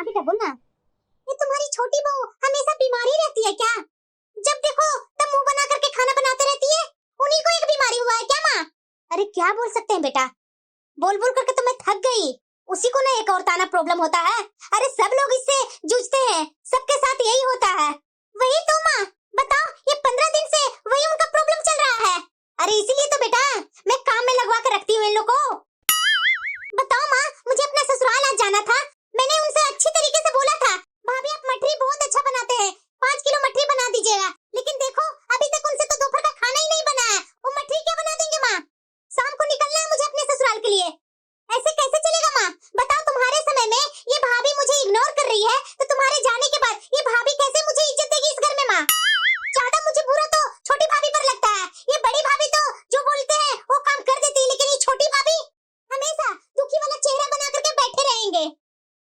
बेटा बोलना। ये तुम्हारी छोटी बहू हमेशा बीमारी रहती है क्या? जब देखो तब मुंह बना करके खाना बनाते रहती है। उन्हीं को एक बीमारी हुआ है क्या माँ? अरे क्या बोल सकते हैं बेटा, बोल बोल करके तो मैं थक गई। उसी को ना एक और ताना प्रॉब्लम होता है। अरे सब लोग इससे जूझते हैं, सबके साथ यही होता है। वही तो माँ, बताओ ये 15 दिन से वही उनका प्रॉब्लम चल रहा है। अरे इसीलिए तो बेटा मैं काम में लगवा कर रखती हूँ इन लोग को। बताओ माँ, मुझे अपना ससुराल आज जाना था। मैंने उनसे अच्छी तरीके से बोला था, भाभी आप मठरी बहुत अच्छा बनाते हैं, 5 किलो मठरी बना दीजिएगा। लेकिन देखो अभी तक उनसे तो दोपहर का खाना ही नहीं बना है। वो मठरी क्या बना देंगे माँ? शाम को निकलना है मुझे अपने ससुराल के लिए। ऐसे कैसे चलेगा माँ? बताओ तुम्हारे समय में ये भाभी मुझे इग्नोर कर रही है, तो तुम्हारे जाने के बाद ये भाभी कैसे मुझे इज्जत देगी इस घर में माँ? ज्यादा मुझे बुरा तो छोटी भाभी पर लगता है। ये बड़ी भाभी तो जो बोलते हैं वो काम कर देती है, लेकिन ये छोटी भाभी हमेशा दुखी वाला चेहरा बना करके बैठे रहेंगे।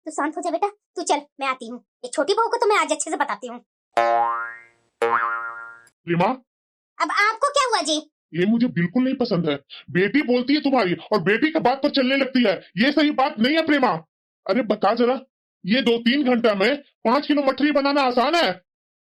तू शांत हो जा बेटा, तू चल मैं आती हूँ। ये छोटी बहू को तो मैं आज अच्छे से बताती हूँ। रीमा, अब आपको क्या हुआ जी? ये मुझे बिल्कुल नहीं पसंद है। बेटी बोलती है तुम्हारी और बेटी के बात पर चलने लगती है, ये सही बात नहीं है प्रेमा। अरे बता जरा, ये 2-3 घंटा में 5 किलो मठरी बनाना आसान है?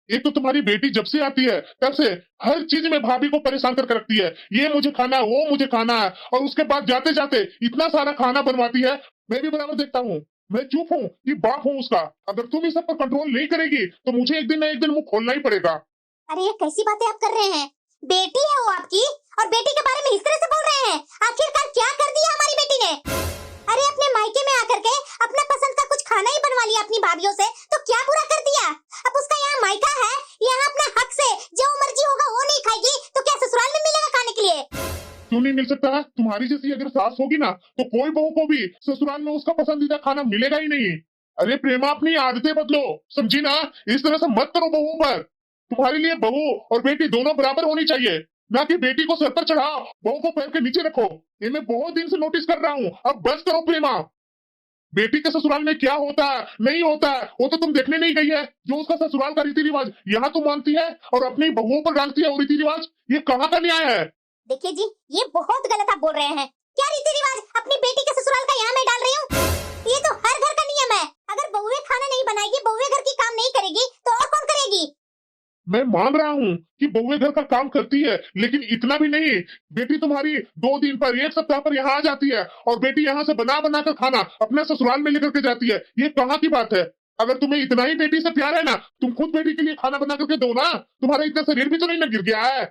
एक तो तुम्हारी बेटी जब से आती है तब से हर चीज में भाभी को परेशान करके रखती है। ये मुझे खाना है, वो मुझे खाना है, और उसके बाद जाते जाते इतना सारा खाना बनवाती है। मैं भी बराबर देखता हूँ, मैं चुप हूँ कि बाप हूँ उसका। अगर तुम इस सब पर कंट्रोल नहीं करेगी तो मुझे एक दिन न एक दिन मुंह खोलना ही पड़ेगा। अरे ये कैसी बातें आप कर रहे हैं? बेटी है वो आपकी, और बेटी के बारे में इस तरह से बोल रहे हैं। आखिरकार क्या कर दिया हमारी बेटी ने? अरे अपने मायके में आकर के अपना पसंद का कुछ खाना ही बनवा लिया अपनी भाभीयों से, तो क्या बुरा कर दिया? अब उसका यहाँ मायका है, यहाँ अपने हक से जो मर्जी होगा वो नहीं खाएगी, तो क्या ससुराल में मिलेगा खाने के लिए? क्यों नहीं मिल सकता? तुम्हारी जैसी अगर सास होगी ना तो कोई बहू को भी ससुराल में उसका पसंदीदा खाना मिलेगा ही नहीं। अरे प्रेमा, अपनी आदतें बदलो, समझी ना? इस तरह से मत करो बहू पर। तुम्हारे लिए बहू और बेटी दोनों बराबर होनी चाहिए, ना कि बेटी को सर पर चढ़ाओ, बहू को पैर के नीचे रखो। ये मैं बहुत दिन से नोटिस कर रहा हूँ, अब बस करो प्रेमा। बेटी के ससुराल में क्या होता है नहीं होता है वो तो तुम देखने नहीं गई है। जो उसका ससुराल का रीति रिवाज यहाँ तुम मानती है और अपनी बहुओं पर डालती है वो रीति रिवाज, ये कहाँ का न्याय है? देखिए जी, ये बहुत गलत आप बोल रहे हैं। क्या रीति रिवाज अपनी बेटी के ससुराल का यहाँ मैं डाल रही हूँ? ये तो हर घर का नियम है। अगर बहुएं खाना नहीं बनाएगी, बहुएं घर की काम नहीं करेगी, तो और कौन करेगी? मैं मान रहा हूँ कि बहुएं घर का काम करती है, लेकिन इतना भी नहीं। बेटी तुम्हारी 2 दिन पर 1 सप्ताह पर यहाँ आ जाती है और बेटी यहाँ से बना बना कर खाना अपने ससुराल में लेकर के जाती है। ये कहाँ की बात है? अगर तुम्हें इतना ही बेटी से प्यार है ना, तुम खुद बेटी के लिए खाना बना करके दो ना। तुम्हारा इतना शरीर भी तो नहीं न गिर गया है?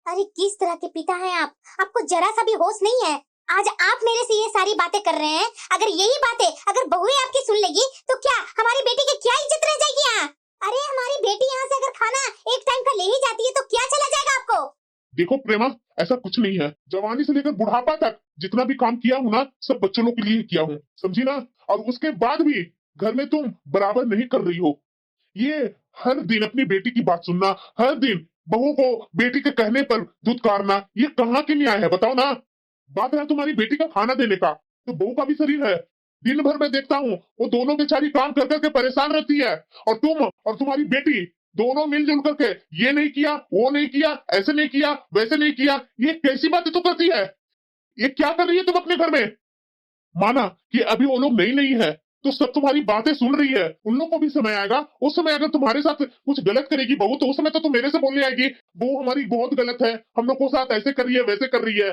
अरे किस तरह के पिता हैं आप? आपको जरा सा भी होश नहीं है। आज आप मेरे से ये सारी बातें कर रहे हैं। अगर यही बातें अगर बहुएं आपकी सुन लेगी तो क्या हमारी बेटी की क्या इज्जत रह जाएगी यहाँ? अरे हमारी बेटी यहाँ से अगर खाना एक टाइम का ले ही जाती है तो क्या चला जाएगा आपको? देखो प्रेमा, ऐसा कुछ नहीं है। जवानी से लेकर बुढ़ापा तक जितना भी काम किया हूँ ना, सब बच्चों लोग के लिए किया हूँ, समझी ना? और उसके बाद भी घर में तुम बराबर नहीं कर रही हो। ये हर दिन अपनी बेटी की बात सुनना, हर दिन बहू को बेटी के कहने पर धुतकारना, ये कहाँ के न्याय है बताओ ना? बात है तुम्हारी बेटी का खाना देने का, तो बहू का भी शरीर है। दिन भर मैं देखता हूँ वो दोनों बेचारी काम कर करके परेशान रहती है, और तुम और तुम्हारी बेटी दोनों मिलजुल करके ये नहीं किया, वो नहीं किया, ऐसे नहीं किया, वैसे नहीं किया। ये कैसी बातें तो करती है? ये क्या कर रही है तुम अपने घर में? माना कि अभी वो लोग नहीं है तो सब तुम्हारी बातें सुन रही है। उन लोग को भी समय आएगा, उस समय अगर तुम्हारे साथ कुछ गलत करेगी बहू, तो उस समय तो तुम मेरे से बोलने आएगी, बहू हमारी बहुत गलत है, हम लोग को साथ ऐसे कर रही है, वैसे कर रही है।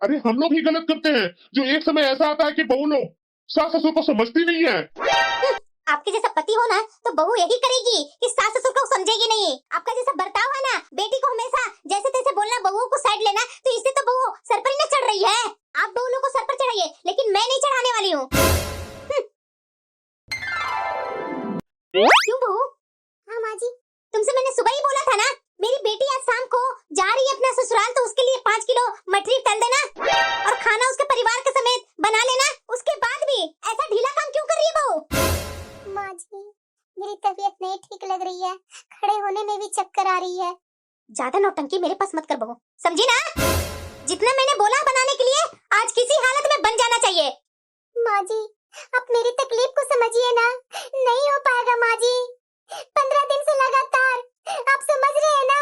अरे हम लोग ही गलत करते हैं, जो एक समय ऐसा आता है कि बहू लोग सास ससुर को समझती नहीं है। आपके जैसा पति हो ना तो बहू यही करेगी कि सास ससुर को समझेगी नहीं। आपका जैसा बर्ताव है ना, बेटी को हमेशा जैसे तैसे बोलना, बहू को साइड लेना, तो इससे तो बहू सर पर ही न चढ़ रही है। आप बहू लोग को सर पर चढ़ाइए, लेकिन मैं नहीं चढ़ाने वाली हूँ। क्यों बहू? हाँ माँ जी, तुमसे मैंने सुबह ही बोला था ना, मेरी बेटी आज शाम को जा रही है अपना ससुराल, तो उसके लिए 5 किलो मठरी तल देना और खाना उसके परिवार के समेत बना लेना। उसके बाद भी ऐसा ढीला काम क्यों कर रही है बहू? माँ जी, मेरी तबीयत नहीं ठीक लग रही है, खड़े होने में भी चक्कर आ रही है। ज्यादा नौटंकी मेरे पास मत कर बहू, समझी ना? जितना मैंने बोला बनाने के लिए, आज किसी हालत में बन जाना चाहिए। माँ जी, आप मेरी तकलीफ को समझिए ना, नहीं हो पाएगा माँ जी। 15 दिन से लगातार, आप समझ रहे हैं ना,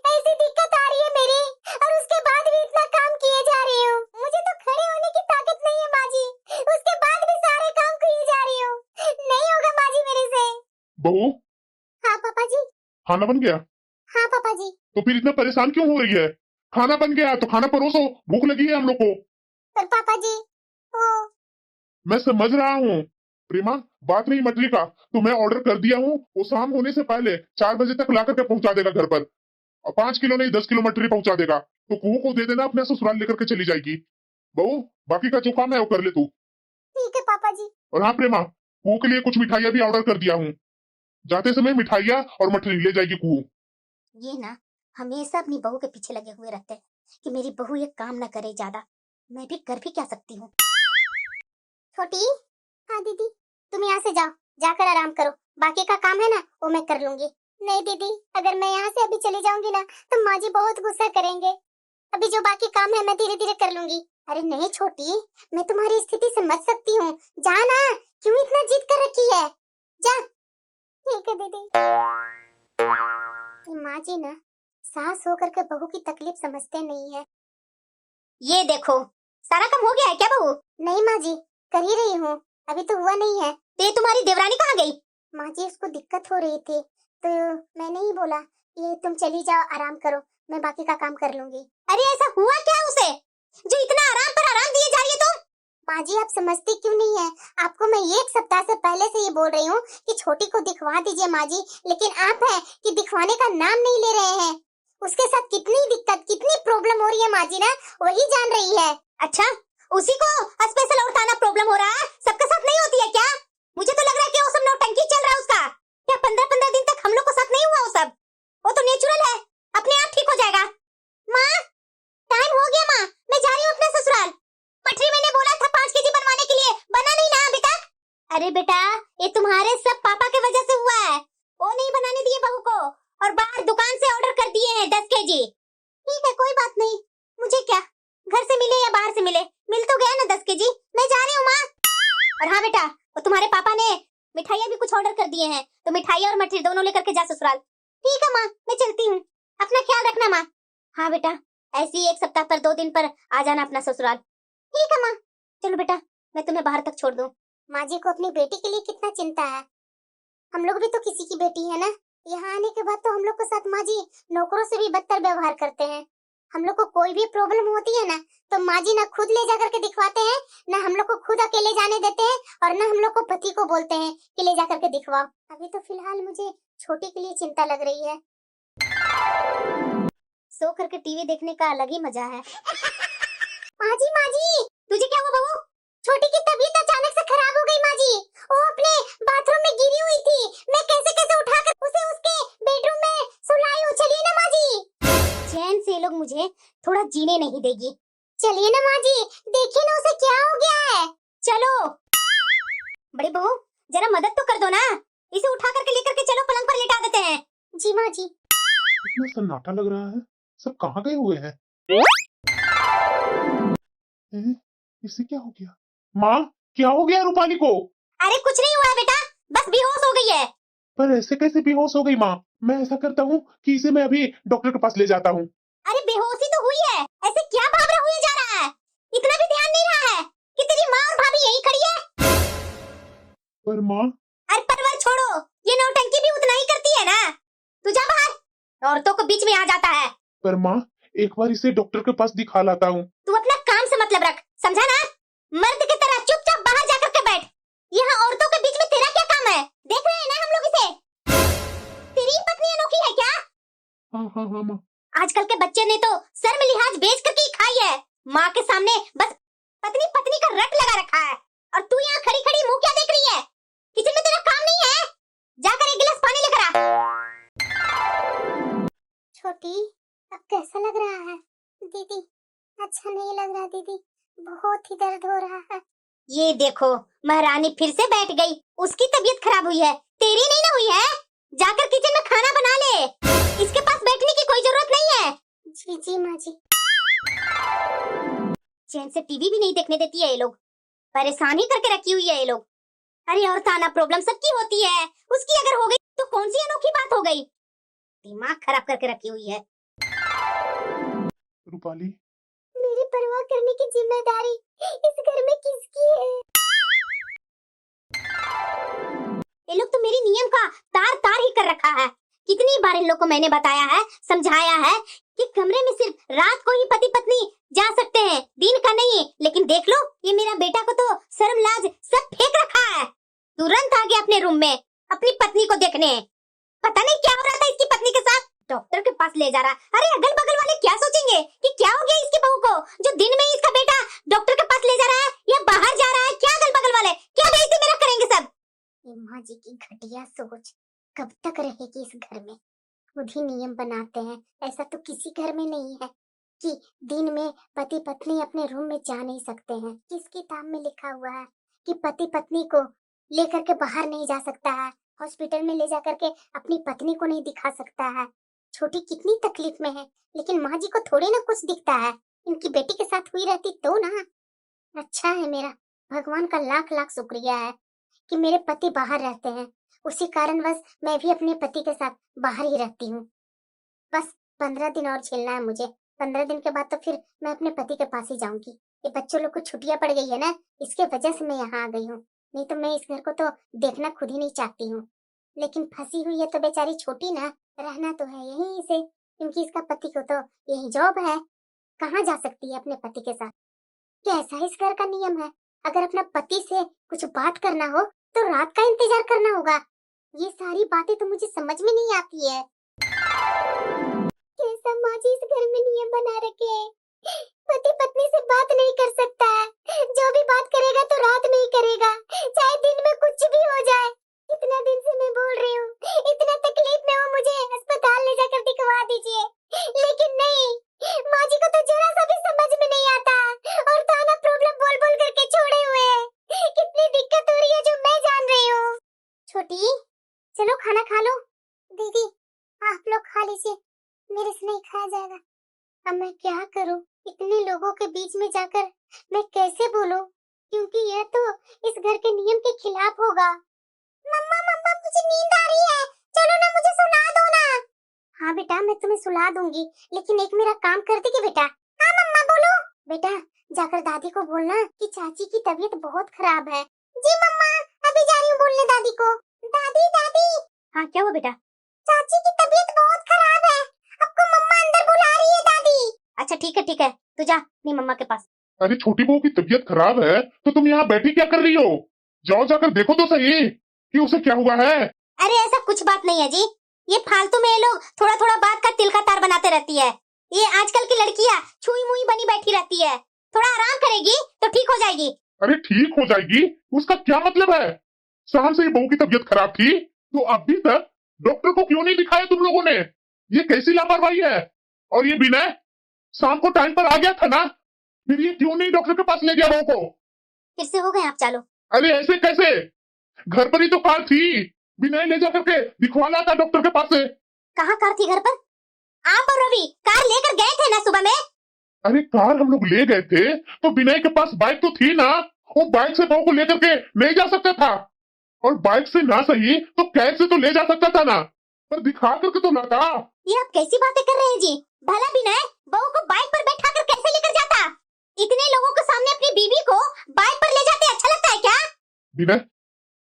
ऐसी दिक्कत आ रही है मेरी, और उसके बाद भी इतना काम किए जा रही हूँ। मुझे तो खड़े होने की ताकत नहीं है माँ जी, उसके बाद भी सारे काम किए जा रही हूँ। नहीं होगा बहू, हाँ पापा जी। खाना बन गया? हाँ पापा जी। तो फिर इतना परेशान क्यों हो रही है? खाना बन गया तो खाना परोसो, भूख लगी है हम लोग को। पर पापा जी वो मैं समझ रहा हूँ प्रेमा, बात नहीं मछली का, तो मैं ऑर्डर कर दिया हूँ, वो शाम होने से पहले 4 बजे तक ला करके पहुंचा देगा घर पर। और 5 किलो नहीं 10 किलो मटरी पहुंचा देगा, तो कुओं को दे देना, अपने ससुराल लेकर के चली जाएगी। बहू, बाकी का जो काम है वो कर ले तू। ठीक है पापा जी। और हाँ प्रेमा, कुओं के लिए कुछ मिठाइयाँ भी ऑर्डर कर दिया हूँ, जाते समय मिठाइयाँ और मटरी ले जाएगी कुओं। ये ना हमेशा अपनी बहू के पीछे लगे हुए रहते हैं कि मेरी बहू ये काम ना करे ज्यादा। मैं भी कर भी क्या सकती हूँ। छोटी। हाँ दीदी, तुम यहाँ से जाओ, जाकर आराम करो, बाकी का काम है ना वो मैं कर लूंगी। नहीं दीदी, अगर मैं यहाँ से अभी चली जाऊंगी ना तो माँ जी बहुत गुस्सा करेंगे। अभी जो बाकी काम है मैं धीरे धीरे कर लूंगी। अरे नहीं छोटी, मैं तुम्हारी स्थिति समझ सकती हूँ। जा ना, क्यों इतना जिद कर रखी है, जा। ठीक है दीदी। माँ जी ना सास होकर के बहू की तकलीफ समझते नहीं है। ये देखो, सारा काम हो गया है क्या बहू? नहीं माँ जी, कर ही रही हूँ, अभी तो हुआ नहीं है। तो ये तुम्हारी देवरानी कहाँ गई? माँ जी उसको दिक्कत हो रही थी तो मैंने ही बोला ये तुम चली जाओ, आराम करो, मैं बाकी का काम कर लूंगी। अरे ऐसा हुआ क्या उसे जो इतना आराम पर आराम दिए जा रही है तुम? माँ जी आप समझती क्यों नहीं है? आपको मैं 1 सप्ताह से पहले से ये बोल रही हूँ कि छोटी को दिखवा दीजिए माँ जी, लेकिन आप है कि दिखवाने का नाम नहीं ले रहे हैं। उसके साथ कितनी दिक्कत, कितनी प्रॉब्लम हो रही है माँ जी ना, वही जान रही है। अच्छा, उसी को स्पेशल और ताना प्रॉब्लम हो रहा है, सबके साथ नहीं होती है क्या? मुझे तो लग रहा है कि वो सब नौटंकी चल रहा है उसका। क्या 15-15 दिन तक हम लोग को साथ नहीं हुआ वो सब? वो तो नेचुरल है, अपने आप ठीक हो जाएगा। माँ, टाइम हो गया माँ, मैं जा रही हूँ अपने ससुराल। मटरी मैंने बोला था 5 केजी बनवाने के लिए, बना नहीं ना अभी तक? अरे बेटा, ये तुम्हारे सब पापा के वजह से हुआ है। वो नहीं बनाने दिए बहू को, और बाहर दुकान से ऑर्डर कर दिए हैं 10 केजी। ठीक है, कोई बात नहीं, मुझे क्या, घर से मिले या बाहर से मिले, मिल तो गया ना 10 केजी। मैं जा रही हूँ माँ। और हाँ बेटा, वो तुम्हारे पापा ने मिठाइयाँ भी कुछ ऑर्डर कर दिए हैं, तो मिठाई और मठरी दोनों लेकर के जा ससुराल। ठीक है माँ, मैं चलती हूँ, अपना ख्याल रखना माँ। हाँ बेटा, ऐसे ही 1 सप्ताह पर 2 दिन पर आ जाना अपना ससुराल। ठीक है माँ। चलो बेटा, मैं तुम्हें बाहर तक छोड़ दूँ। माँ जी को अपनी बेटी के लिए कितना चिंता है, हम लोग भी तो किसी की बेटी है ना। यहाँ आने के बाद तो हम लोग के साथ माँ जी नौकरों से भी बदतर व्यवहार करते हैं। हम लोग को कोई भी प्रॉब्लम होती है ना तो माँ जी ना खुद ले जा करके दिखवाते हैं, ना हम लोग को खुद अकेले जाने देते हैं, और ना हम लोग को पति को बोलते हैं कि ले जा करके दिखवाओ। अभी तो फिलहाल मुझे छोटी के लिए चिंता लग रही है। सो करके टीवी देखने का अलग ही मजा है। माँ जी, तुझे क्या हुआ बहू? छोटी की तबीयत अचानक से खराब हो गई माँ जी। वो अपने बाथरूम में गिरी हुई थी, मैं कैसे कैसे उठाकर उसे उसके बेडरूम में सुलाई हूँ। चलिए ना माँ जी। चैन से ये लोग मुझे थोड़ा जीने नहीं देगी। चलिए ना माँ जी, देखिए ना उसे क्या हो गया है। चलो बड़ी बहू, जरा मदद तो कर दो ना, इसे उठा करके लेकर के चलो, पलंग पर लेटा देते हैं। जी माँ जी। इतना सन्नाटा लग रहा है, सब कहाँ गए हुए हैं? इसे क्या हो गया? माँ, क्या हो गया रूपाली को? अरे कुछ नहीं हुआ है बेटा, बस बेहोश हो गई है। पर ऐसे कैसे बेहोश हो गई माँ? मैं ऐसा करता हूँ कि इसे मैं अभी डॉक्टर के पास ले जाता हूँ। अरे बेहोशी तो हुई है, ऐसे क्या भावरा हुए जा रहा है? इतना भी ध्यान नहीं रहा है कि तेरी माँ और भाभी यहीं खड़ी है? पर माँ, अरे परवर छोड़ो, ये नौटंकी भी उतना ही करती है ना। तू जा बाहर, औरतों को बीच में आ जाता है। पर माँ, एक बार इसे डॉक्टर के पास दिखा लाता हूँ। तू अपना काम से मतलब रख, समझा ना? मर्द की तरह चुपचाप बाहर जाकर के बैठ। यहाँ औरतों के बीच में तेरा क्या काम है? देख रहे हैं ना हम लोग इसे। तेरी पत्नी अनोखी है क्या? हाँ माँ। आजकल के बच्चे ने तो शर्म लिहाज बेच करके ही खाई है। माँ के सामने बस पत्नी पत्नी का रट लगा रखा है, और तू यहाँ खड़ी खड़ी मुंह क्या देख रही है? किचन में तेरा काम नहीं है? जाकर 1 गिलास पानी लेकर आ। छोटी, अब कैसा लग रहा है? दीदी, अच्छा नहीं लग रहा दीदी, बहुत ही दर्द हो रहा है। ये देखो, महारानी फिर से बैठ गई। उसकी तबीयत खराब हुई है, तेरी नहीं ना हुई है? जाकर किचन में खाना बना ले, इसके पास बैठने की कोई जरूरत नहीं है। जी जी माँ जी। चैन से टीवी भी नहीं देखने देती है ये लोग, परेशान ही करके रखी हुई है ये लोग। अरे और ताना प्रॉब्लम सबकी होती है, उसकी अगर हो गई तो कौन सी अनोखी बात हो गई? दिमाग खराब करके रखी हुई है। रूपाली, मेरी परवाह करने की जिम्मेदारी इस घर में किसकी है? ये लोग तो मेरी नियम का तार तार ही कर रखा है। कितनी बार इन लोग को मैंने बताया है, समझाया है कि कमरे में सिर्फ रात को ही पति पत्नी जा सकते हैं, दिन का नहीं। लेकिन देख लो, ये मेरा बेटा को तो शर्म लाज सब फेंक रखा है। तुरंत आ गया अपने रूम में अपनी पत्नी को देखने। पता नहीं क्या हो रहा था इसकी पत्नी के साथ। डॉक्टर के पास ले जा रहा। अरे अगल बगल वाले क्या सोचेंगे कि क्या हो गया इसकी बहू को, जो दिन में इसका बेटा डॉक्टर के पास ले जा रहा है या बाहर जा रहा है। क्या अगल बगल वाले क्या बेइज्जती मेरा करेंगे सब। ये माँ जी की घटिया सोच कब तक रहेगी इस घर में। खुद ही नियम बनाते हैं। ऐसा तो किसी घर में नहीं है कि दिन में पति पत्नी अपने रूम में जा नहीं सकते हैं। किस किताब में लिखा हुआ है कि पति पत्नी को लेकर के बाहर नहीं जा सकता है, हॉस्पिटल में ले जा करके अपनी पत्नी को नहीं दिखा सकता है। छोटी कितनी तकलीफ में है, लेकिन माँ जी को थोड़ी ना कुछ दिखता है। इनकी बेटी के साथ हुई रहती तो ना। अच्छा है, मेरा भगवान का लाख लाख शुक्रिया है कि मेरे पति बाहर रहते हैं। उसी कारणवश मैं भी अपने पति के साथ बाहर ही रहती हूँ। बस 15 दिन और झेलना है मुझे। 15 दिन के बाद तो फिर मैं अपने पति के पास ही जाऊंगी। ये बच्चों लोग को छुट्टियां पड़ गई है ना, इसके वजह से मैं यहाँ आ गई हूँ। नहीं तो मैं इस घर को तो देखना खुद ही नहीं चाहती हूँ। लेकिन फंसी हुई है तो बेचारी छोटी ना, रहना तो है यहीं से, क्योंकि इसका पति को तो यही जॉब है। कहाँ जा सकती है अपने पति के साथ। कैसा इस घर का नियम है, अगर अपना पति से कुछ बात करना हो तो रात का इंतजार करना होगा। ये सारी बातें तो मुझे समझ में नहीं आती है। कैसा माँ जी इस घर में नियम बना रखे हैं। पति पत्नी से बात नहीं कर सकता है, जो भी बात करेगा तो रात में ही करेगा, चाहे दिन में कुछ भी हो जाए। इतना दिन से मैं बोल रही हूँ, इतना तकलीफ में हो, मुझे अस्पताल ले जाकर दिखवा दीजिए, लेकिन नहीं। माँ जी को तो जरा सा भी समझ में नहीं आता और ताना प्रॉब्लम बोल बोल करके छोड़े हुए हैं। कितनी दिक्कत हो रही है जो मैं जान रही हूँ। छोटी चलो खाना खा लो। दीदी आप लोग खा लीजिए, मेरे से नहीं खाया जाएगा। अब मैं क्या करूं, इतने लोगों के बीच में जाकर मैं कैसे बोलूं, क्योंकि यह तो इस घर के नियम के खिलाफ होगा। मम्मा मम्मा मुझे नींद आ रही है, चलो ना मुझे सुला दो ना। हाँ बेटा मैं तुम्हें सुला दूंगी, लेकिन एक मेरा काम कर देगी बेटा। हाँ मम्मा बोलो। बेटा जाकर दादी को बोलना कि चाची की तबीयत बहुत खराब है। जी मम्मा अभी जा रही हूँ बोलने दादी को। दादी दादी। हाँ क्या हुआ बेटा। चाची की तबीयत बहुत खराब है, आपको मम्मा अंदर बुला रही है दादी। अच्छा ठीक है, तू जा अपनी मम्मा के पास। अरे छोटी बहू की तबीयत खराब है तो तुम यहाँ बैठी क्या कर रही हो? जाओ जाकर देखो तो सही कि उसे क्या हुआ है। अरे ऐसा कुछ बात नहीं है जी, ये फालतू में ये लोग थोड़ा थोड़ा बात का तिल का तार बनाते रहती है। ये आजकल की लड़कियां छुई मुई बनी बैठी रहती है, थोड़ा आराम करेगी तो ठीक हो जाएगी। अरे ठीक हो जाएगी उसका क्या मतलब है? शाम से ये बहू की तबीयत खराब थी तो अभी तक डॉक्टर को क्यों नहीं दिखाया तुम लोगों ने? ये कैसी लापरवाही है? और ये विनय शाम को टाइम पर आ गया था ना, फिर ये क्यों नहीं डॉक्टर के पास ले गया बहू को? फिर से हो गए आप चालू। अरे ऐसे कैसे, घर पर ही तो कार थी, विनय ले जा करके दिखवा ला था डॉक्टर के पास से। कहाँ कार थी घर पर? आप और रवि कार लेकर गए थे ना सुबह में। अरे कार हम लोग ले गए थे तो विनय के पास बाइक तो थी ना, वो बाइक से बहू को लेकर के नहीं जा सकता था, और बाइक से ना सही तो कैब से तो ले जा सकता था ना, पर दिखा करके तो लाता। ये आप कैसी बातें कर रहे हैं जी? भला विनय बहू को बाइक पर बैठा कर कैसे लेकर जाता? इतने लोगों के सामने अपनी बीवी को बाइक पर ले जाते अच्छा लगता है क्या? विनय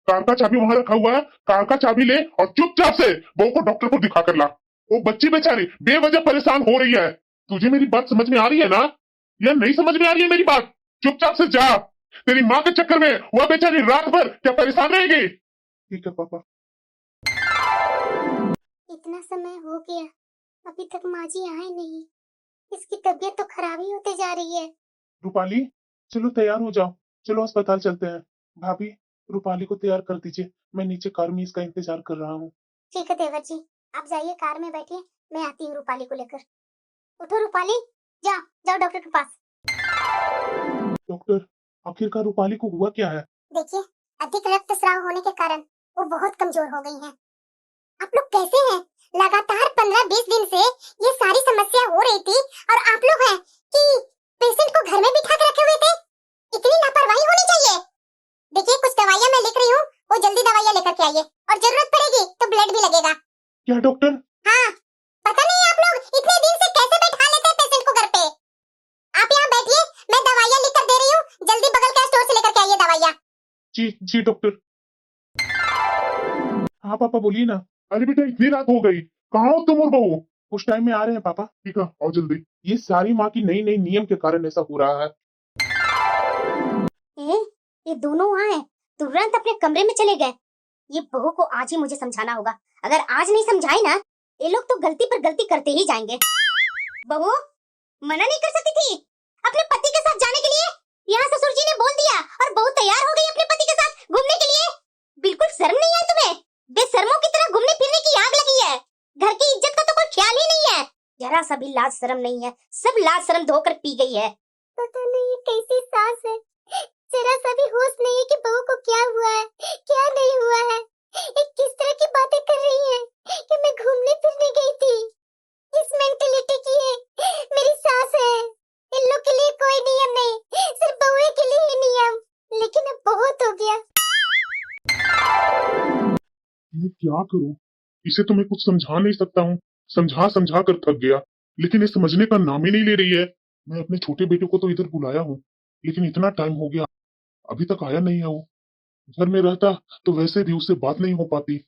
कार का चाबी वहाँ रखा हुआ है, कार का चाबी ले और चुपचाप से बहू को डॉक्टर को दिखा कर ला। वो बच्ची बेचारी बेवजह परेशान हो रही है। तुझे मेरी बात समझ में आ रही है ना, या नहीं समझ में आ रही है मेरी बात? चुपचाप से जा, तेरी माँ के चक्कर में वह बेचारी रात भर क्या परेशान रहेगी। ठीक है पापा। इतना समय हो गया अभी तक माँ जी आए नहीं, इसकी तबीयत तो खराब ही होते जा रही है। रूपाली चलो तैयार हो जाओ, चलो अस्पताल चलते हैं। भाभी रूपाली को तैयार कर दीजिए, मैं नीचे कार में इसका इंतजार कर रहा हूँ। ठीक है देवर जी, आप जाइए कार में बैठिए, मैं आती हूँ रूपाली को लेकर। उठो रूपाली, जाओ जाओ डॉक्टर के पास। डॉक्टर आखिरकार रूपाली को हुआ क्या है? देखिए अधिक रक्तस्राव होने के कारण वो बहुत कमजोर हो गई हैं। आप लोग कैसे हैं? लगातार 15-20 दिन से ये सारी समस्या हो रही थी और आप लोग हैं कि पेशेंट को घर में बिठा के रखे हुए थे। इतनी लापरवाही होनी चाहिए। देखिए कुछ दवाइयाँ मैं लिख रही हूँ, वो जल्दी दवाइयाँ लेकर के आइए, और जरूरत पड़ेगी तो ब्लड भी लगेगा। क्या डॉक्टर? हाँ, पता नहीं आप लोग इतने दिन से कैसे बैठा लेते हैं पेशेंट को घर पे। आप यहाँ बैठिए, मैं दवाइयाँ लिख कर दे रही हूँ, जल्दी बगल के स्टोर से लेकर के आइए दवाइयाँ। जी जी डॉक्टर। हाँ पापा बोलिए ना। अरे बेटा इतनी रात हो गई, कहाँ हो तुम और बहू? कुछ टाइम में आ रहे हैं पापा। ठीक है आओ जल्दी। ये सारी माँ की नई नई नियम के कारण ऐसा हो रहा है। ये दोनों आए तुरंत अपने कमरे में चले गए। ये बहू को आज ही मुझे समझाना होगा। अगर आज नहीं समझाई ना, ये लोग तो गलती पर गलती करते ही जाएंगे। बहू मना नहीं कर सकती थी अपने पति के साथ जाने के लिए? यहाँ ससुर जी ने बोल दिया और बहू तैयार हो गई अपने पति के साथ घूमने के लिए। बिल्कुल शर्म नहीं है तुम्हें? बेशर्मों की तरह घूमने फिरने की आग लगी है। घर की इज्जत का तो कोई ख्याल ही नहीं है। जरा सा भी लाज शर्म नहीं है, सब लाज शर्म धोकर पी गई है। पता नहीं ये कैसी सास है, जरा सा भी होश नहीं है कि बहू को क्या हुआ है, क्या नहीं हुआ है। ये किस तरह की बातें कर रही है कि मैं घूमने फिरने गई थी। इस मेंटेलिटी की है मेरी सास है। इन लोग के लिए कोई नियम नहीं, सिर्फ बहू के लिए ही नियम। लेकिन अब बहुत हो गया। मैं क्या करूं? इसे तो मैं कुछ समझा नहीं सकता हूँ, समझा समझा कर थक गया, लेकिन ये समझने का नाम ही नहीं ले रही है। मैं अपने छोटे बेटे को तो इधर बुलाया हूँ, लेकिन इतना टाइम हो गया अभी तक आया नहीं है। वो घर में रहता तो वैसे भी उससे बात नहीं हो पाती,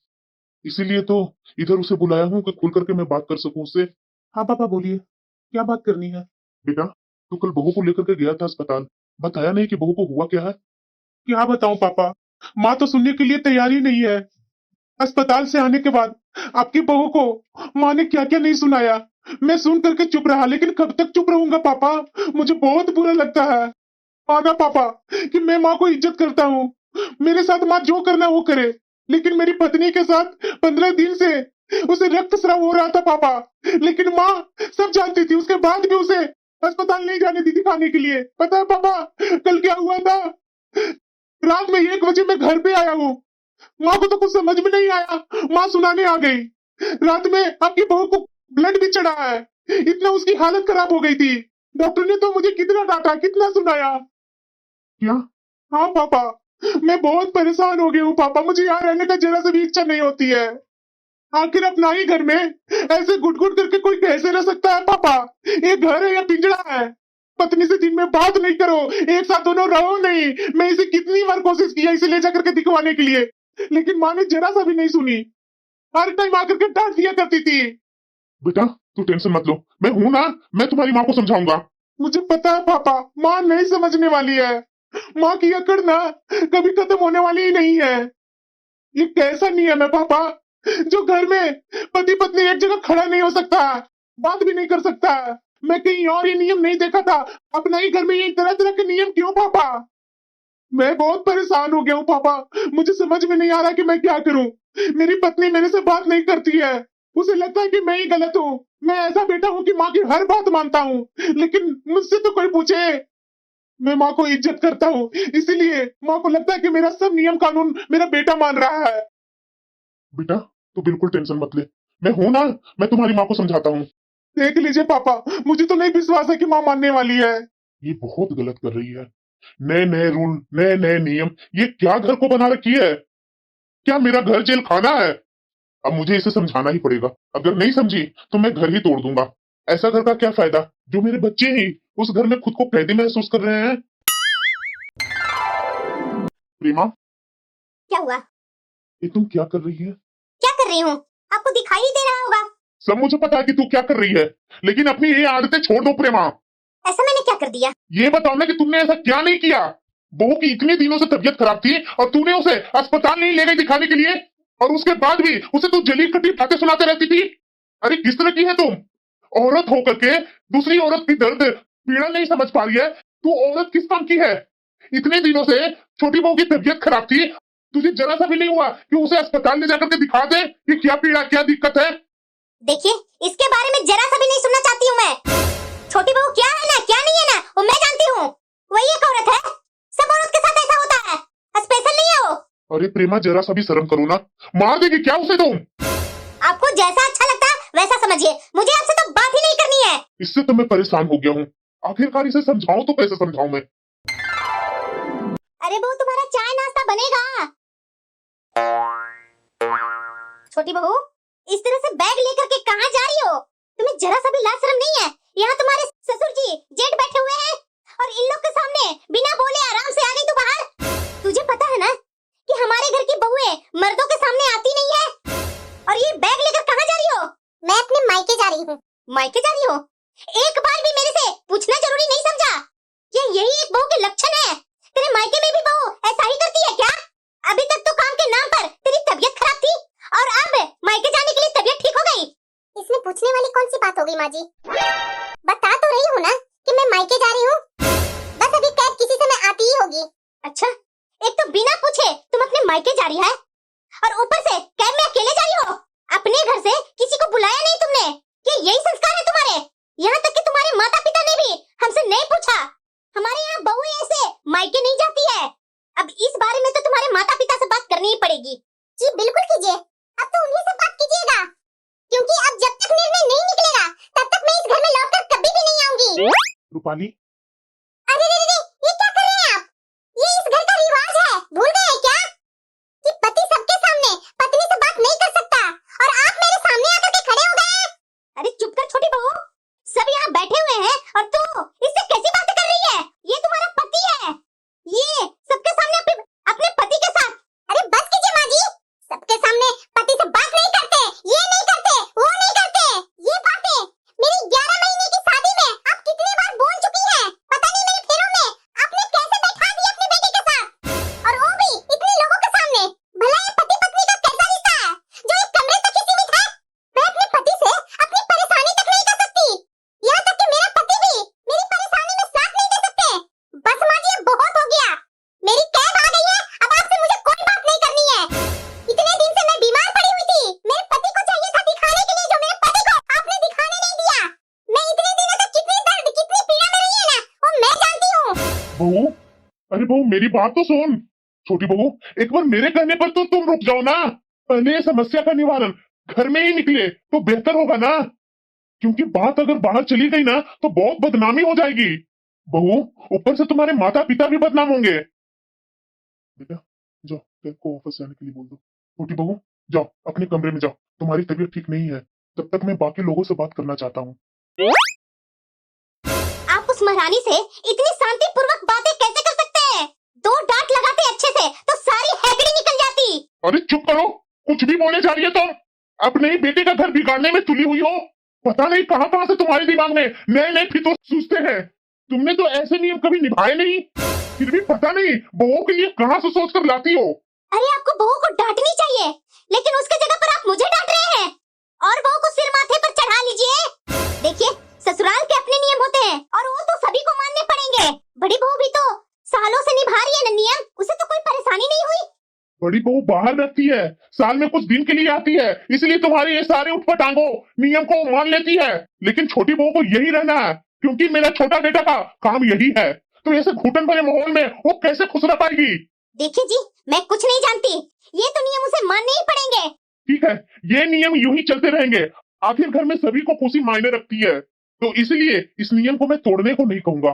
इसीलिए तो इधर उसे बुलाया हूँ कि खुल करके मैं बात कर सकूं उससे। हाँ पापा बोलिए, क्या बात करनी है? बेटा तू कल बहू को लेकर के गया था अस्पताल, बताया नहीं कि बहू को हुआ क्या है? क्या बताऊं पापा, माँ तो सुनने के लिए तैयार ही नहीं है। अस्पताल से आने के बाद आपकी बहू को माँ ने क्या क्या नहीं सुनाया। मैं सुन करके चुप रहा, लेकिन कब तक चुप रहूंगा पापा? मुझे बहुत बुरा लगता है। माना पापा कि मैं माँ को इज्जत करता हूँ, मेरे साथ माँ जो करना वो करे, लेकिन मेरी पत्नी के साथ 15 दिन से उसे रक्तस्राव हो रहा था पापा। लेकिन माँ सब जानती थी, उसके बाद भी उसे अस्पताल नहीं जाने दी दिखाने के लिए। पता है पापा कल क्या हुआ था? रात में 1 बजे मैं घर पे आया हूँ, माँ को तो कुछ समझ में नहीं आया, माँ सुनाने आ गई। रात में आपकी बहू को ब्लड भी चढ़ा है, इतना उसकी हालत खराब हो गई थी। डॉक्टर ने तो मुझे कितना डांटा, कितना सुनाया। क्या? हाँ पापा, मैं बहुत परेशान हो गया हूँ पापा, मुझे यहाँ रहने का जरा सी भी इच्छा नहीं होती है। आखिर अपना ही घर में ऐसे घुट घुट करके कोई कैसे रह सकता है पापा? ये घर है या पिंजड़ा है? पत्नी से दिन में बात नहीं करो, एक साथ दोनों रहो नहीं। मैं इसे कितनी बार कोशिश किया इसे ले जा करके दिखवाने के लिए, लेकिन माँ ने जरा सा भी नहीं सुनी। हर टाइम आकर के डांट दिया करती थी। बेटा तू टेंशन मत लो, मैं हूं ना, मैं तुम्हारी माँ को समझाऊंगा। मुझे पता है पापा, माँ नहीं समझने वाली है। माँ की अकड़ ना कभी खत्म होने वाली ही नहीं है। ये कैसा नियम है पापा जो घर में पति पत्नी एक जगह खड़ा नहीं हो सकता, बात भी नहीं कर सकता? मैं कहीं और ये नियम नहीं देखा था, अपना ही घर में ये तरह तरह के नियम क्यों पापा? मैं बहुत परेशान हो गया हूँ पापा, मुझे समझ में नहीं आ रहा कि मैं क्या करूं। मेरी पत्नी मेरे से बात नहीं करती है, उसे लगता है कि मैं ही गलत हूँ। मैं ऐसा बेटा हूँ कि माँ की हर बात मानता हूँ, लेकिन मुझसे तो कोई पूछे। मैं माँ को इज्जत करता हूँ, इसीलिए माँ को लगता है कि मेरा सब नियम कानून मेरा बेटा मान रहा है। बेटा तू बिल्कुल टेंशन मत ले, मैं हूं ना, मैं तुम्हारी माँ को समझाता हूँ। देख लीजिए पापा, मुझे तो नहीं विश्वास है कि माँ मानने वाली है। ये बहुत गलत कर रही है, नए नए रूल, नए नए नियम, ये क्या घर को बना रखी है? क्या मेरा घर जेल खाना है? अब मुझे इसे समझाना ही पड़ेगा, अगर नहीं समझी तो मैं घर ही तोड़ दूंगा। ऐसा घर का क्या फायदा जो मेरे बच्चे ही उस घर में खुद को कैदी महसूस कर रहे हैं। प्रेमा क्या हुआ? ये तुम क्या कर रही है? क्या कर रही हूँ? आपको दिखाई ही दे रहा होगा। सब मुझे पता है कि तू क्या कर रही है, लेकिन अपनी ये आदतें छोड़ दो प्रेमा। ऐसा मैंने क्या कर दिया? ये बताओ ना कि तुमने ऐसा क्या नहीं किया। बहू की इतने दिनों से तबीयत खराब थी और तूने उसे अस्पताल नहीं ले गई दिखाने के लिए, और उसके बाद भी उसे तू जली कटी बातें सुनाते रहती थी। अरे किस तरह की है तुम? औरत होकर के दूसरी औरत की दर्द पीड़ा नहीं समझ पा रही है। तू औरत किस काम की है? इतने दिनों से छोटी बहू की तबीयत खराब थी, तुझे जरा सा भी नहीं हुआ कि उसे अस्पताल ले जाकर के दिखा दे कि क्या पीड़ा क्या दिक्कत है? देखिए इसके बारे में जरा सा भी नहीं सुनना चाहती हूँ मैं। छोटी बहू क्या है ना क्या नहीं है ना वो मैं जानती हूँ। वही एक औरत है, सब औरत के साथ ऐसा होता है, स्पेशल नहीं है वो। अरे प्रेमा जरा सा भी शर्म करो ना, मार देगी क्या उसे तुम? आपको जैसा अच्छा लगता है वैसा समझिए, मुझे आपसे तो बात ही नहीं करनी है। इससे तो मैं परेशान हो गया हूँ, आखिरकार इसे समझाऊं तो कैसे समझाऊं मैं? अरे बहू तुम्हारा चाय नाश्ता बनेगा। छोटी बहू इस तरह से बैग लेकर के कहाँ जा रही हो? तुम्हें जरा सा भी लाज शर्म नहीं है? यहाँ तुम्हारे ससुर जी जेठ बैठे हुए हैं और इन लोग के सामने बिना बोले आराम से आ गई तू बाहर। तुझे पता है ना कि हमारे घर की बहुएं मर्दों के सामने आती नहीं है, मायके जा रही हो? एक बार भी मेरे से पूछना जरूरी नहीं समझा? क्या यही एक बहू के लक्षण है? तेरे मायके में भी बहू ऐसा ही करती है क्या? अभी तक तो काम के नाम पर तेरी तबीयत खराब थी और अब मायके जाने के लिए तबीयत ठीक हो गई। इसमें पूछने वाली कौन सी बात हो गई माँ जी? बता तो रही हूँ ना कि मैं मायके जा रही हूँ। बस अभी कैब किसी समय आती ही होगी। अच्छा, एक तो बिना पूछे तुम अपने मायके जा रही है और ऊपर से कैब में अकेले जा रही हो। अपने घर से किसी को बुलाया नहीं तुमने? क्या यही संस्कार है तुम्हारे? यहाँ तक कि तुम्हारे माता पिता ने भी हमसे नहीं पूछा। हमारे यहाँ बहू ऐसे मायके नहीं जाती है। अब इस बारे में तो तुम्हारे माता पिता से बात करनी ही पड़ेगी। जी बिल्कुल कीजिए, अब तो उन्हीं से बात कीजिएगा, क्योंकि अब जब तक निर्णय नहीं निकलेगा तब तक मैं इस घर में लौटकर कभी भी नहीं आऊंगी। रूपाली, अरे रे रे, ये क्या कर रहे हैं आप? ये इस घर का रिवाज है, भूल गए क्या? कि पति सबके सामने पत्नी से बात नहीं कर सकता और आप मेरे सामने आकर के खड़े हो गए। अरे चुप कर छोटी बहू, सब यहाँ बैठे हुए हैं और तू इससे कैसी बातें कर रही है? ये तुम्हारा पति है, ये सबके सामने अपने पति के साथ। अरे बस कीजिए माँ जी, सबके सामने पति से बात नहीं करते, ये नहीं करते, वो नहीं करते। ये बातें मेरी 11 महीने की शादी में आप कितनी बार बोल चुकी हैं। पता नहीं मेरे फेरों में आपने कैसे बैठा दिया अपने बेटे के साथ, और वो भी इतने लोगों के सामने। भला ये पति पत्नी का कैसा रिश्ता है जो एक कमरे तक ही सीमित है? मैं अपने पति से अपनी परेशानी तक नहीं कर सकती, यहाँ तक कि मेरा पति भी मेरी परेशानी में साथ नहीं दे सकते। बस माँ जी, अब बहुत हो गया। मेरी कैब आ गई है, अब आपसे मुझे कोई बात नहीं करनी है। इतने दिन से मैं बीमार पड़ी हुई थी, मेरे पति को चाहिए था दिखाने के लिए जो मेरे पति को आपने दिखाने नहीं दिया। मैं इतने दिनों तक कितनी दर्द कितनी पीड़ा में रही है ना, वो मैं जानती हूँ। बहू, अरे बहू मेरी बात तो सुन। छोटी बहू, एक बार मेरे कहने पर तो तुम रुक जाओ ना। पहले ये समस्या का निवारण घर में ही निकले तो बेहतर होगा ना, क्योंकि बात अगर बाहर चली गई ना तो बहुत बदनामी हो जाएगी। बहू, ऊपर से तुम्हारे माता पिता भी बदनाम होंगे। बेटा जाओ, कैब को ऑफिस जाने के लिए बोल दो। छोटी बहू जाओ अपने कमरे में जाओ, तुम्हारी तबीयत ठीक नहीं है। तब तक मैं बाकी लोगों से बात करना चाहता हूँ। आप उस महारानी से इतनी शांतिपूर्वक बातें कैसे कर सकते हैं? दो डांट लगाते अच्छे से तो सारी हैगड़ी निकल जाती। अरे चुप करो, कुछ भी बोले जा रही है तुम। अपने ही बेटे का घर बिगाड़ने में तुली हुई हो। पता नहीं कहां कहां से तुम्हारे दिमाग में नए नए फितूर सूझते हैं। तुमने तो ऐसे नियम कभी निभाए नहीं, फिर भी पता नहीं बहू के लिए कहां से सोच कर लाती हो। अरे आपको बहू को डांटनी चाहिए, लेकिन उसके जगह पर आप मुझे डांट रहे हैं। और बहू को सिर माथे पर चढ़ा लीजिए। देखिए, ससुराल के अपने नियम होते हैं और वो तो सभी को मानने पड़ेंगे। बड़ी बहू भी तो सालों से निभा रही है ना नियम, उसे तो कोई परेशानी नहीं हुई। बड़ी बहू बाहर रहती है, साल में कुछ दिन के लिए आती है, इसलिए तुम्हारे ये सारे उठपटांगों नियम को मान लेती है। लेकिन छोटी बहू को यही रहना है, क्योंकि मेरा छोटा बेटा का काम यही है। तो ऐसे घुटन भरे माहौल में वो कैसे खुश रह पाएगी? देखिए जी, मैं कुछ नहीं जानती, ये तो नियम उसे मानने ही पड़ेंगे। ठीक है, ये नियम यूं ही चलते रहेंगे। आखिर घर में सभी को खुशी मायने रखती है, तो इसलिए इस नियम को मैं तोड़ने को नहीं कहूंगा।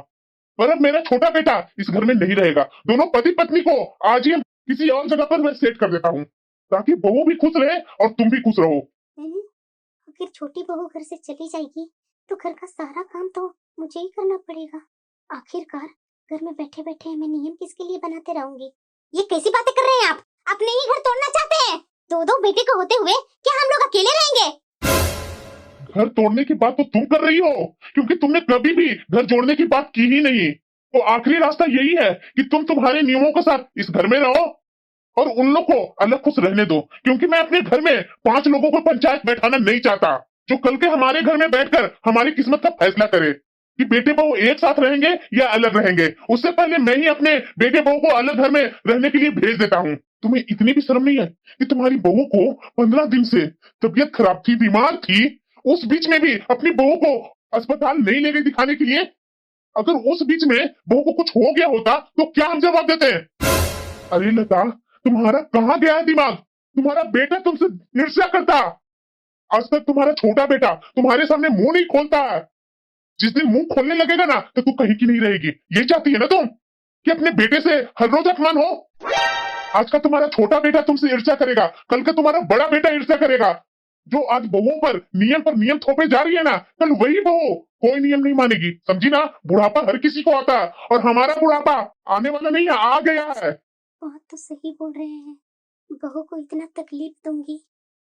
पर अब मेरा छोटा बेटा इस घर में नहीं रहेगा। दोनों पति पत्नी को आज ही किसी और जगह पर मैं सेट कर देता हूँ, ताकि बहू भी खुश रहे और तुम भी खुश रहो। अगर छोटी बहू घर से चली जाएगी तो घर का सारा काम तो मुझे ही करना पड़ेगा। आखिरकार घर में बैठे बैठे मैं नियम किसके लिए बनाते रहूंगी? ये कैसी बातें कर रहे हैं आप? अपने ही घर तोड़ना चाहते हैं? दो दो बेटे को होते हुए क्या हम लोग अकेले रहेंगे? घर तोड़ने की बात तो तुम कर रही हो, क्योंकि तुमने कभी भी घर जोड़ने की बात की ही नहीं। तो आखिरी रास्ता यही है कि तुम तुम्हारे नियमों के साथ इस घर में रहो और उन लोग को अलग खुश रहने दो, क्योंकि मैं अपने घर में 5 लोगों को पंचायत बैठाना नहीं चाहता, जो कल के हमारे घर में बैठकर हमारी किस्मत का फैसला करे कि बेटे बहू एक साथ रहेंगे या अलग रहेंगे। उससे पहले मैं ही अपने बेटे बहू को अलग घर में रहने के लिए भेज देता हूँ। तुम्हें इतनी भी शर्म नहीं है कि तुम्हारी बहू को 15 दिन से तबीयत खराब थी, बीमार थी, उस बीच में भी अपनी बहू को अस्पताल नहीं ले गई दिखाने के लिए? अगर उस बीच में बहू को कुछ हो गया होता तो क्या हम जवाब देते? अरे लता, तुम्हारा कहाँ गया है दिमाग? तुम्हारा बेटा तुमसे ईर्ष्या करता। आज तक तुम्हारा छोटा बेटा तुम्हारे सामने मुंह नहीं खोलता है। जिस दिन मुंह खोलने लगेगा ना तो तू कहीं की नहीं रहेगी। ये चाहती है ना तुम कि अपने बेटे से हर रोज अपमान हो? आज का तुम्हारा छोटा बेटा तुमसे ईर्ष्या करेगा, कल का तुम्हारा बड़ा बेटा ईर्ष्या करेगा। जो आज बहुओं पर नियम थोपे जा रही है ना, कल वही बहू कोई नियम नहीं मानेगी। समझी ना? बुढ़ापा हर किसी को आता है और हमारा बुढ़ापा आने वाला नहीं है, आ गया है। बात तो सही बोल रहे हैं। बहू को इतना तकलीफ दूंगी,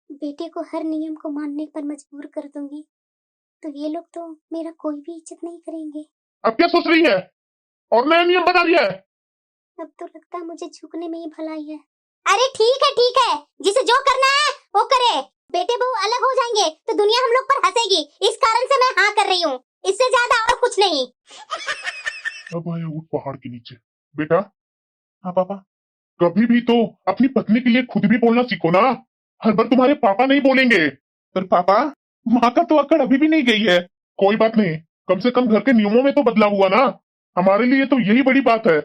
बेटे को हर नियम को मानने पर मजबूर कर दूंगी, तो ये लोग तो मेरा कोई भी इज्जत नहीं करेंगे। अब क्या सोच रही है और नया नियम बना दिया है? अब तो लगता है मुझे झुकने में ही भलाई है। अरे ठीक है, जिसे जो करना है वो करे। बेटे बहू अलग हो जाएंगे तो दुनिया हम लोग पर हंसेगी, इस कारण से मैं हाँ कर रही हूँ, इससे ज्यादा और कुछ नहीं। अब आया ऊँट पहाड़ के नीचे। बेटा, हाँ पापा। कभी भी तो अपनी पत्नी के लिए खुद भी बोलना सीखो ना। हर बार तुम्हारे पापा नहीं बोलेंगे। पर पापा, माँ का तो अकड़ अभी भी नहीं गई है। कोई बात नहीं, कम से कम घर के नियमों में तो बदलाव हुआ ना। हमारे लिए तो यही बड़ी बात है।